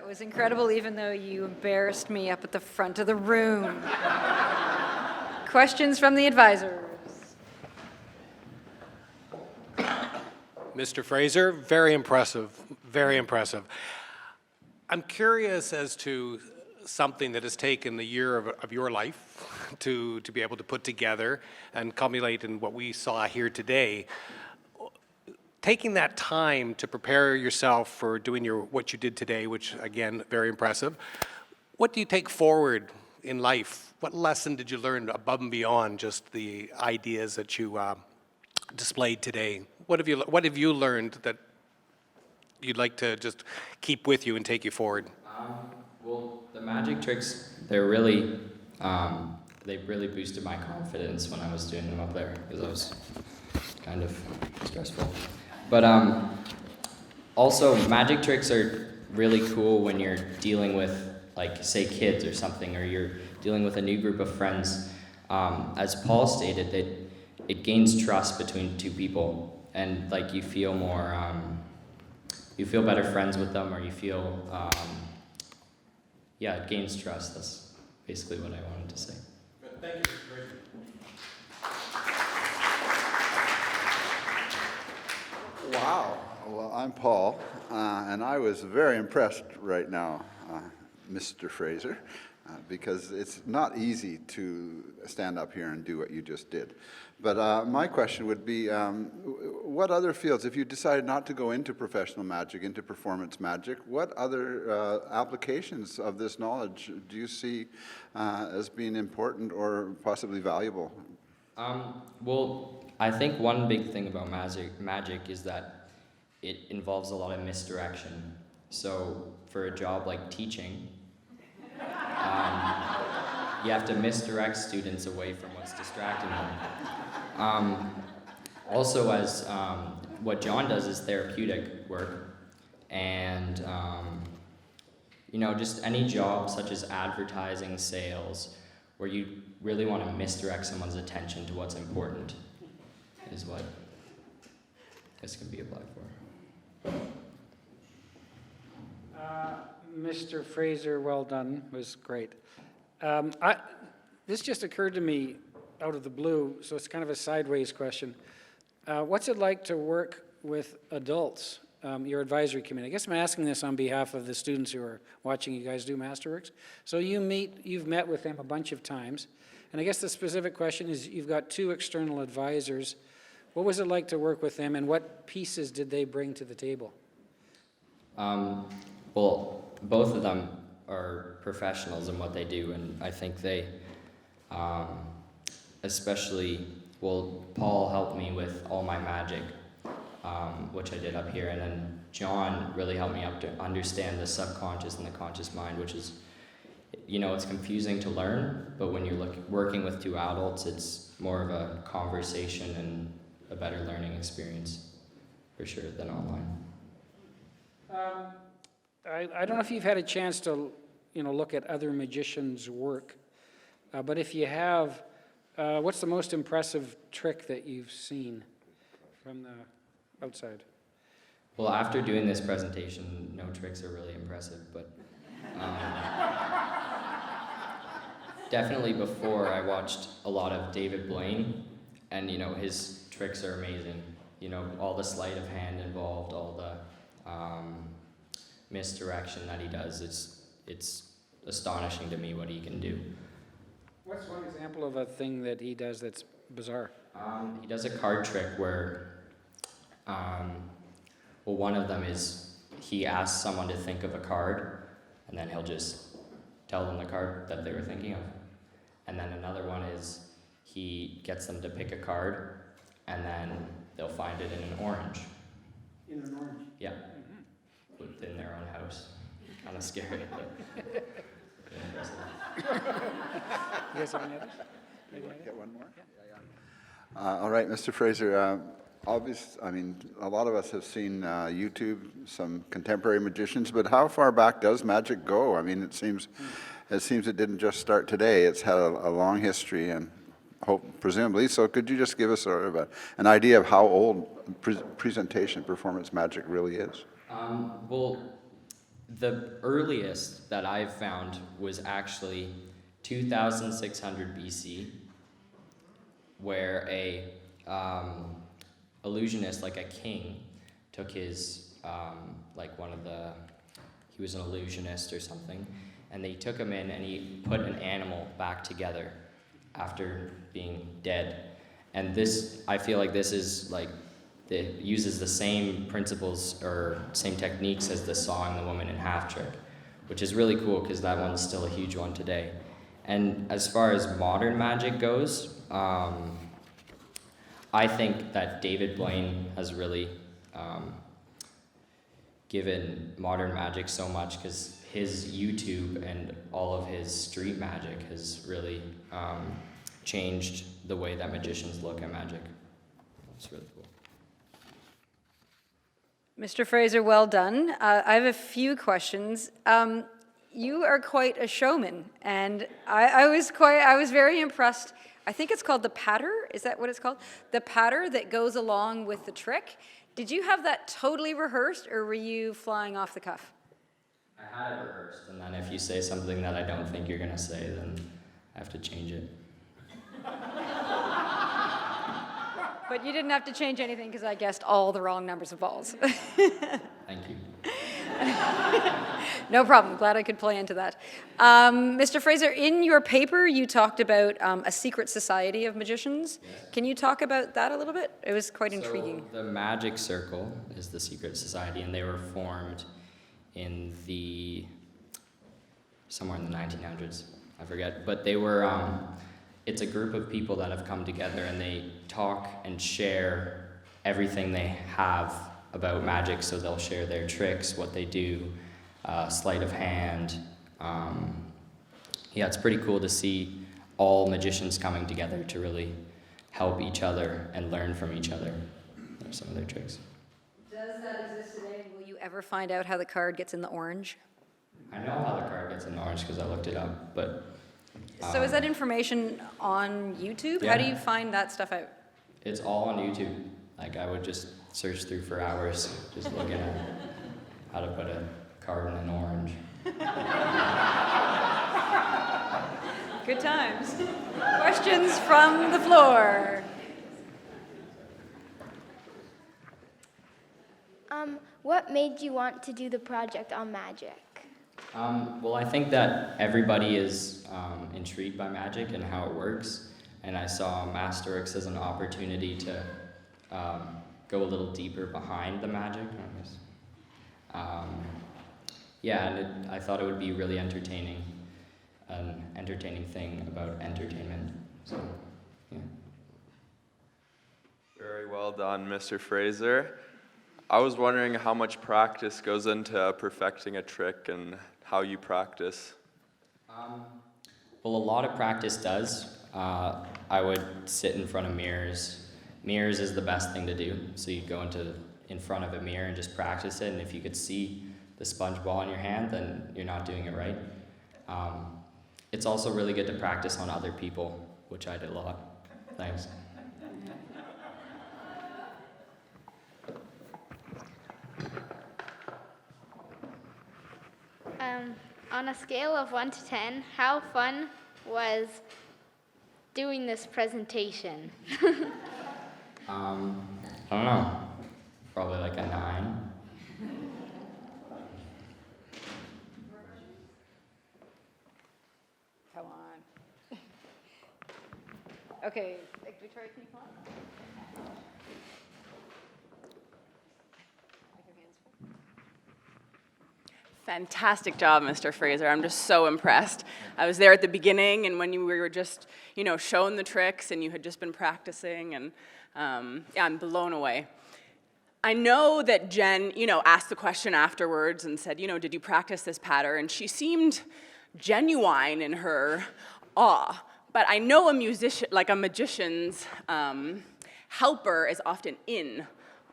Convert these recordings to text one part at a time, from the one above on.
was incredible, even though you embarrassed me up at the front of the room. Questions from the advisors? Mr. Fraser, very impressive, very impressive. I'm curious as to something that has taken the year of your life to be able to put together and culminate in what we saw here today. Taking that time to prepare yourself for doing what you did today, which again, very impressive. What do you take forward in life? What lesson did you learn above and beyond just the ideas that you displayed today? What have you learned that you'd like to just keep with you and take you forward? Well, the magic tricks, they really boosted my confidence when I was doing them up there, because I was kind of stressful. But also, magic tricks are really cool when you're dealing with, like, say, kids or something, or you're dealing with a new group of friends. As Paul stated, that it gains trust between two people, and like you feel more, you feel better friends with them, or you feel, yeah, it gains trust. That's basically what I wanted to say. Thank you. Wow. Well, I'm Paul, and I was very impressed right now, Mr. Fraser, because it's not easy to stand up here and do what you just did. But my question would be, what other fields, if you decided not to go into professional magic, into performance magic, what other applications of this knowledge do you see as being important or possibly valuable? Well, I think one big thing about magic is that it involves a lot of misdirection. So for a job like teaching, you have to misdirect students away from what's distracting them. Also, as what John does is therapeutic work, and you know, just any job such as advertising, sales, where you really want to misdirect someone's attention to what's important, is what this can be applied for. Mr. Fraser, well done, was great. This just occurred to me out of the blue, so it's kind of a sideways question. What's it like to work with adults, your advisory committee? I guess I'm asking this on behalf of the students who are watching you guys do Masterworks. So you've met with them a bunch of times, and I guess the specific question is, you've got two external advisors. What was it like to work with them, and what pieces did they bring to the table? Well, both of them are professionals in what they do, and I think they, especially, well, Paul helped me with all my magic, which I did up here, and then John really helped me up to understand the subconscious and the conscious mind, which is, you know, it's confusing to learn, but when you're working with two adults, it's more of a conversation and a better learning experience, for sure, than online. I don't know if you've had a chance to, you know, look at other magicians' work, but if you have, what's the most impressive trick that you've seen from the outside? Well, after doing this presentation, no tricks are really impressive, but definitely before, I watched a lot of David Blaine, and you know, his tricks are amazing. You know, all the sleight of hand involved, all the misdirection that he does, it's astonishing to me what he can do. What's one example of a thing that he does that's bizarre? He does a card trick where, well, one of them is he asks someone to think of a card, and then he'll just tell them the card that they were thinking of. And then another one is he gets them to pick a card, and then they'll find it in an orange. In an orange? Yeah. Within their own house. Kind of scary, but impressive. You guys have any others? Get one more? Yeah. All right, Mr. Fraser. I mean, a lot of us have seen YouTube, some contemporary magicians, but how far back does magic go? I mean, it seems it didn't just start today. It's had a long history, and presumably. So could you just give us sort of an idea of how old presentation performance magic really is? Well, The earliest that I've found was actually 2600 BC, where a illusionist, like a king, took his, he was an illusionist or something, and they took him in and he put an animal back together after being dead. And this, I feel like this is like, it uses the same principles or same techniques as the sawing the woman in half trick, which is really cool because that one's still a huge one today. And as far as modern magic goes, I think that David Blaine has really given modern magic so much, because his YouTube and all of his street magic has really changed the way that magicians look at magic. It's really cool. Mr. Fraser, well done. I have a few questions. You are quite a showman, and I was very impressed. I think it's called the patter. Is that what it's called? The patter that goes along with the trick. Did you have that totally rehearsed, or were you flying off the cuff? I had it rehearsed, and then if you say something that I don't think you're gonna say, then I have to change it. But you didn't have to change anything because I guessed all the wrong numbers of balls. Thank you. No problem. Glad I could play into that. Mr. Fraser, in your paper, you talked about a secret society of magicians. Yes. Can you talk about that a little bit? It was quite intriguing. So the Magic Circle is the secret society, and they were formed in somewhere in the 1900s. I forget, but they were. It's a group of people that have come together, and they talk and share everything they have about magic. So they'll share their tricks, what they do, sleight of hand. Yeah, it's pretty cool to see all magicians coming together to really help each other and learn from each other. Those are some of their tricks. Does that exist today? Will you ever find out how the card gets in the orange? I know how the card gets in the orange because I looked it up, but... So is that information on YouTube? How do Yeah. you find that stuff out? It's all on YouTube. Like, I would just search through for hours, just looking at how to put a card in an orange. Good times. Questions from the floor. What made you want to do the project on magic? Well, I think that everybody is intrigued by magic and how it works, and I saw Masterworks as an opportunity to go a little deeper behind the magic. Yeah, and I thought it would be really entertaining, an entertaining thing about entertainment. So, yeah. Very well done, Mr. Fraser. I was wondering how much practice goes into perfecting a trick and how you practice. Well, a lot of practice does. I would sit in front of mirrors. Mirrors is the best thing to do. So you go in front of a mirror and just practice it, and if you could see the sponge ball in your hand, then you're not doing it right. It's also really good to practice on other people, which I did a lot. Thanks. On a scale of 1 to 10, how fun was doing this presentation? I don't know. Probably like a 9. Come on. Okay, Victoria, can you come on? Fantastic job, Mr. Fraser. I'm just so impressed. I was there at the beginning, and when you were just, shown the tricks, and you had just been practicing, and yeah, I'm blown away. I know that Jen, asked the question afterwards and said, did you practice this pattern? And she seemed genuine in her awe. But I know a magician's helper is often in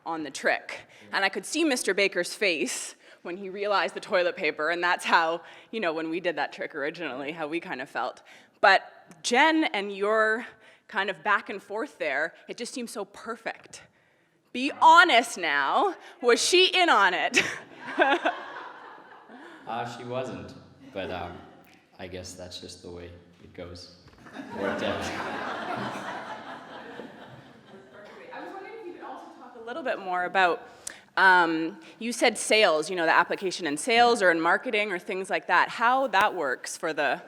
on the trick. And I could see Mr. Baker's face when he realized the toilet paper, and that's how, when we did that trick originally, how we kind of felt. But Jen and your kind of back and forth there, it just seems so perfect. Be honest now, was she in on it? She wasn't, but I guess that's just the way it goes. Worked out. I was wondering if you could also talk a little bit more about, you said sales, the application in sales or in marketing or things like that, how that works for the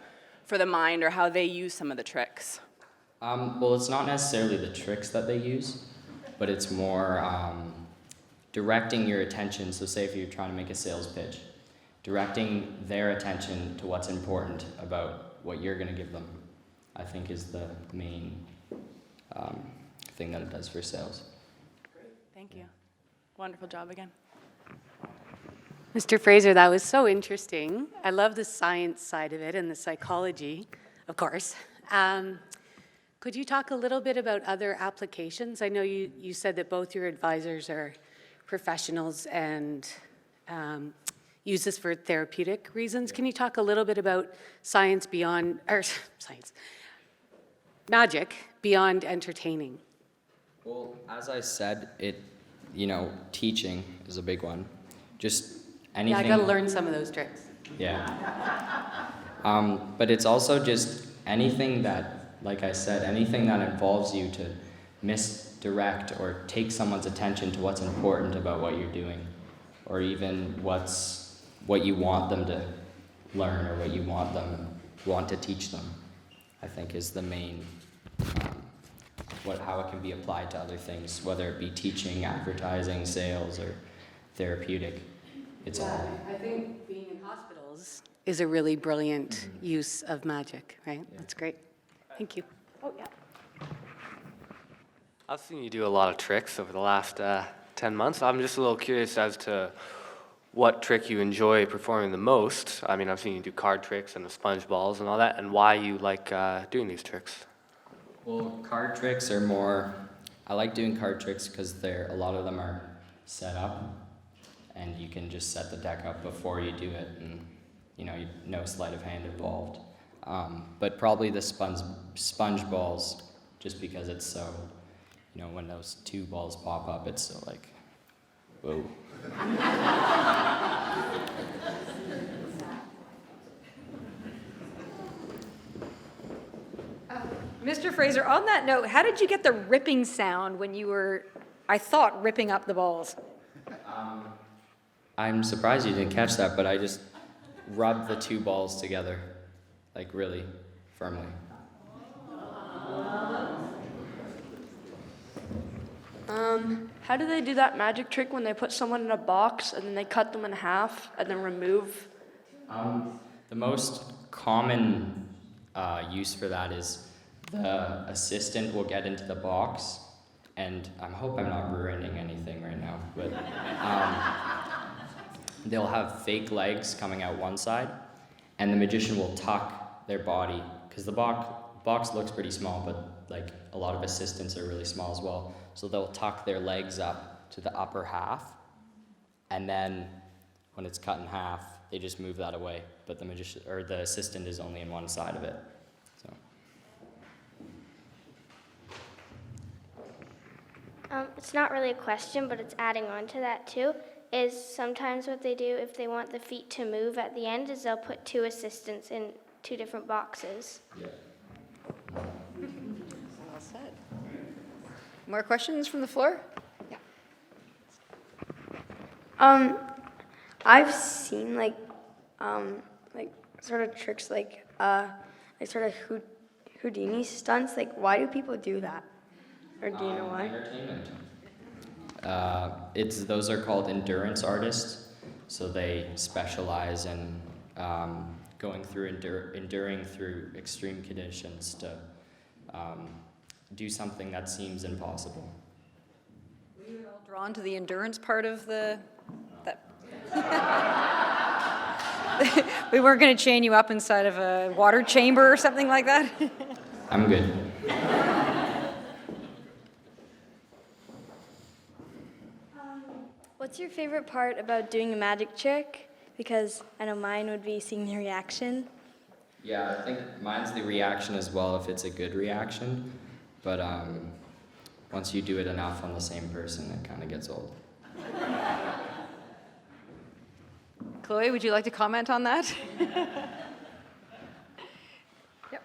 mind or how they use some of the tricks. Well, it's not necessarily the tricks that they use, but it's more directing your attention. So say if you're trying to make a sales pitch, directing their attention to what's important about what you're going to give them, I think is the main thing that it does for sales. Great, thank you. Wonderful job again. Mr. Fraser, that was so interesting. I love the science side of it and the psychology, of course. Could you talk a little bit about other applications? I know you said that both your advisors are professionals and use this for therapeutic reasons. Can you talk a little bit about magic beyond entertaining? Well, as I said, teaching is a big one. Just anything. Yeah, I got to learn some of those tricks. Yeah. But it's also just anything that, like I said, anything that involves you to misdirect or take someone's attention to what's important about what you're doing, or even what you want them to learn or what you want to teach them, I think is the main, how it can be applied to other things, whether it be teaching, advertising, sales, or therapeutic. It's all. I think being in hospitals is a really brilliant use of magic, right? Yeah. That's great. Thank you. Oh, yeah. I've seen you do a lot of tricks over the last 10 months. I'm just a little curious as to what trick you enjoy performing the most. I mean, I've seen you do card tricks and the sponge balls and all that, and why you like doing these tricks. Well, card tricks are more, I like doing card tricks because a lot of them are set up, and you can just set the deck up before you do it, and no sleight of hand involved. But probably the sponge balls, just because it's so, when those two balls pop up, it's so like, whoa. Mr. Fraser, on that note, how did you get the ripping sound when you were, I thought, ripping up the balls? I'm surprised you didn't catch that, but I just rubbed the two balls together, like really firmly. How do they do that magic trick when they put someone in a box and then they cut them in half and then remove? The most common use for that is the assistant will get into the box, and I hope I'm not ruining anything right now, but they'll have fake legs coming out one side, and the magician will tuck their body, because the box looks pretty small, but like a lot of assistants are really small as well. So they'll tuck their legs up to the upper half, and then when it's cut in half, they just move that away. But the magician or the assistant is only in one side of it. So. It's not really a question, but it's adding on to that too. Is sometimes what they do if they want the feet to move at the end is they'll put two assistants in two different boxes. Yeah. Well said. More questions from the floor? Yeah. I've seen like sort of tricks like sort of Houdini stunts. Like, why do people do that? Or do you know why? Entertainment. Those are called endurance artists, so they specialize in going through enduring through extreme conditions to do something that seems impossible. Were you all drawn to the endurance part of that? We weren't going to chain you up inside of a water chamber or something like that? I'm good. What's your favorite part about doing a magic trick? Because I know mine would be seeing the reaction. Yeah, I think mine's the reaction as well, if it's a good reaction. But once you do it enough on the same person, it kind of gets old. Chloe, would you like to comment on that? Yep.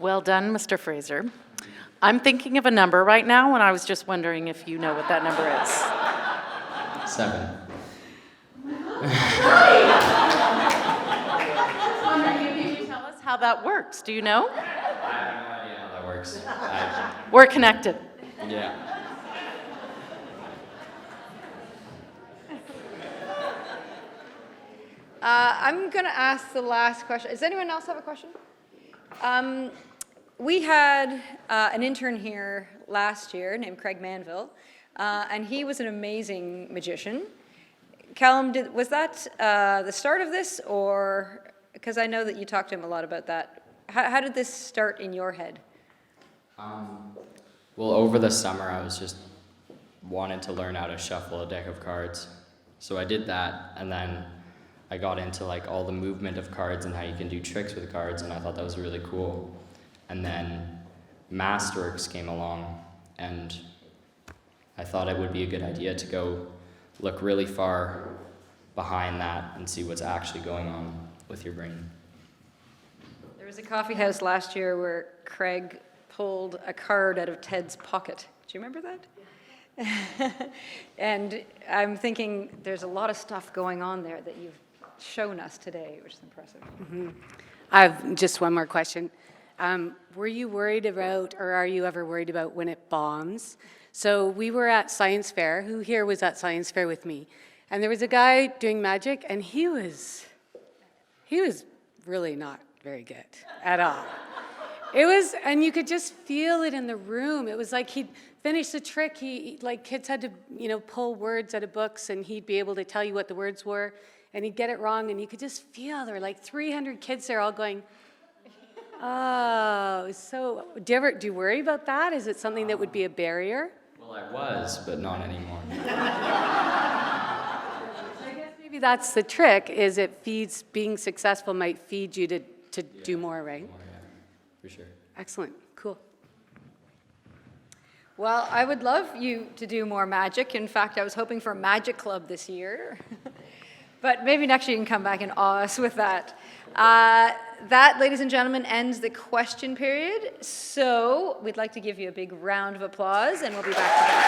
Well done, Mr. Fraser. I'm thinking of a number right now, and I was just wondering if you know what that number is. 7. Can you tell us how that works? Do you know? I have no idea how that works. We're connected. Yeah. I'm going to ask the last question. Does anyone else have a question? We had an intern here last year named Craig Manville, and he was an amazing magician. Kallum, was that the start of this, or, because I know that you talked to him a lot about that. How did this start in your head? Well, over the summer, I was just wanted to learn how to shuffle a deck of cards. So I did that, and then I got into like all the movement of cards and how you can do tricks with cards, and I thought that was really cool. And then Masterworks came along, and I thought it would be a good idea to go look really far behind that and see what's actually going on with your brain. There was a coffee house last year where Craig pulled a card out of Ted's pocket. Do you remember that? And I'm thinking there's a lot of stuff going on there that you've shown us today, which is impressive. I have just one more question. Were you worried about, or are you ever worried about when it bombs? So we were at science fair. Who here was at science fair with me? And there was a guy doing magic, and he was really not very good at all. It was, and you could just feel it in the room. It was like he'd finish the trick. Like kids had to, pull words out of books, and he'd be able to tell you what the words were, and he'd get it wrong, and you could just feel there were like 300 kids there all going, oh, so do you worry about that? Is it something that would be a barrier? Well, I was, but not anymore. I guess maybe that's the trick, is it feeds, being successful might feed you to do more, right? More, yeah, for sure. Excellent, cool. Well, I would love you to do more magic. In fact, I was hoping for a magic club this year. But maybe next year you can come back and awe us with that. That, ladies and gentlemen, ends the question period. So we'd like to give you a big round of applause, and we'll be back to that.